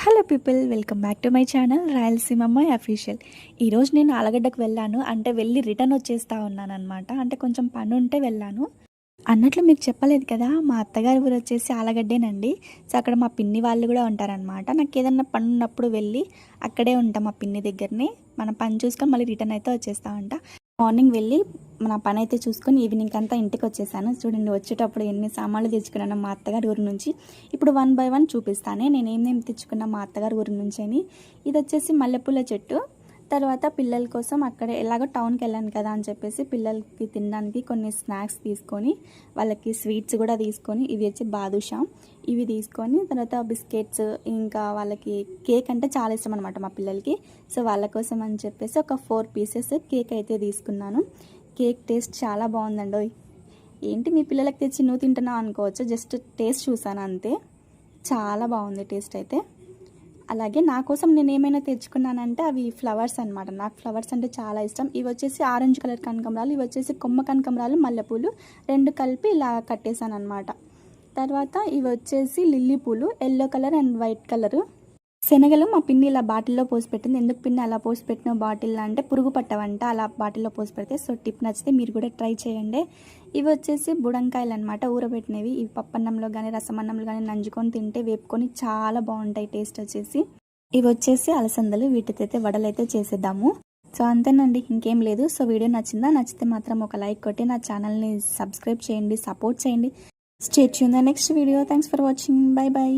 Hello people, welcome back to my channel Rayalaseema అమ్మాయి official. ఈరోజు నేను ఆలగడ్డకు వెళ్ళాను, అంటే వెళ్ళి రిటర్న్ వచ్చేస్తా ఉన్నాను అనమాట. అంటే కొంచెం పని ఉంటే వెళ్ళాను అన్నట్లు మీకు చెప్పలేదు కదా. మా అత్తగారి ఊరు వచ్చేసి ఆలగడ్డేనండి. సో అక్కడ మా పిన్ని వాళ్ళు కూడా ఉంటారనమాట. నాకు ఏదన్నా పని ఉన్నప్పుడు వెళ్ళి అక్కడే ఉంటాం, మా పిన్ని దగ్గరనే. మన పని చూసుకొని మళ్ళీ రిటర్న్ అయితే వచ్చేస్తా ఉంటా. మార్నింగ్ వెళ్ళి నా పని అయితే చూసుకొని ఈవినింగ్ అంతా ఇంటికి వచ్చేసాను. చూడండి, వచ్చేటప్పుడు ఎన్ని సామాన్లు తెచ్చుకున్నాను మా అత్తగారి ఊరి నుంచి. ఇప్పుడు 1 బై 1 చూపిస్తానే నేను ఏమేమి తెచ్చుకున్నా మా అత్తగారి ఊరి నుంచి అని. ఇది వచ్చేసి మల్లెపూల చెట్టు. తర్వాత పిల్లల కోసం అక్కడే ఎలాగో టౌన్కి వెళ్ళాను కదా అని చెప్పేసి పిల్లలకి తినడానికి కొన్ని స్నాక్స్ తీసుకొని, వాళ్ళకి స్వీట్స్ కూడా తీసుకొని, ఇవి వచ్చి బాదుషా ఇవి తీసుకొని, తర్వాత బిస్కెట్స్, ఇంకా వాళ్ళకి కేక్ అంటే చాలా ఇష్టం అనమాట మా పిల్లలకి. సో వాళ్ళ కోసం అని చెప్పేసి ఒక 4 పీసెస్ కేక్ అయితే తీసుకున్నాను. కేక్ టేస్ట్ చాలా బాగుందండి. ఏంటి మీ పిల్లలకి తెచ్చి నువ్వు తింటున్నావు అనుకోవచ్చు, జస్ట్ టేస్ట్ చూసాను అంతే. చాలా బాగుంది టేస్ట్ అయితే. అలాగే నా కోసం నేను ఏమైనా తెచ్చుకున్నానంటే అవి ఫ్లవర్స్ అనమాట. నాకు ఫ్లవర్స్ అంటే చాలా ఇష్టం. ఇవి వచ్చేసి ఆరెంజ్ కలర్ కనకంబరాలు, ఇవి వచ్చేసి కొమ్మ కనకంబరాలు, మల్లెపూలు 2 కలిపి ఇలా కట్టేశాను అనమాట. తర్వాత ఇవి వచ్చేసి లిల్లీ పూలు, yellow colour and white colour. శనగలు మా పిన్ని ఇలా బాటిల్లో పోసి పెట్టింది. ఎందుకు పిన్ని అలా పోసి పెట్టిన బాటిల్లో అంటే పురుగు పట్టవంట అలా బాటిల్లో పోసి పెడితే. సో టిప్ నచ్చితే మీరు కూడా ట్రై చేయండి. ఇవి వచ్చేసి బుడంకాయలు అనమాట, ఊరబెట్టినవి. ఇవి పప్పన్నంలో కానీ రసమన్నంలో కానీ నంజుకొని తింటే వేపుకొని చాలా బాగుంటాయి టేస్ట్ వచ్చేసి. ఇవి వచ్చేసి అలసందలు, వీటితో వడలు అయితే చేసేద్దాము. సో అంతేనండి, ఇంకేం లేదు. సో వీడియో నచ్చిందా? నచ్చితే మాత్రం ఒక లైక్ కొట్టి నా ఛానల్ని సబ్స్క్రైబ్ చేయండి, సపోర్ట్ చేయండి. Stay tune the next video. Thanks for watching. By by.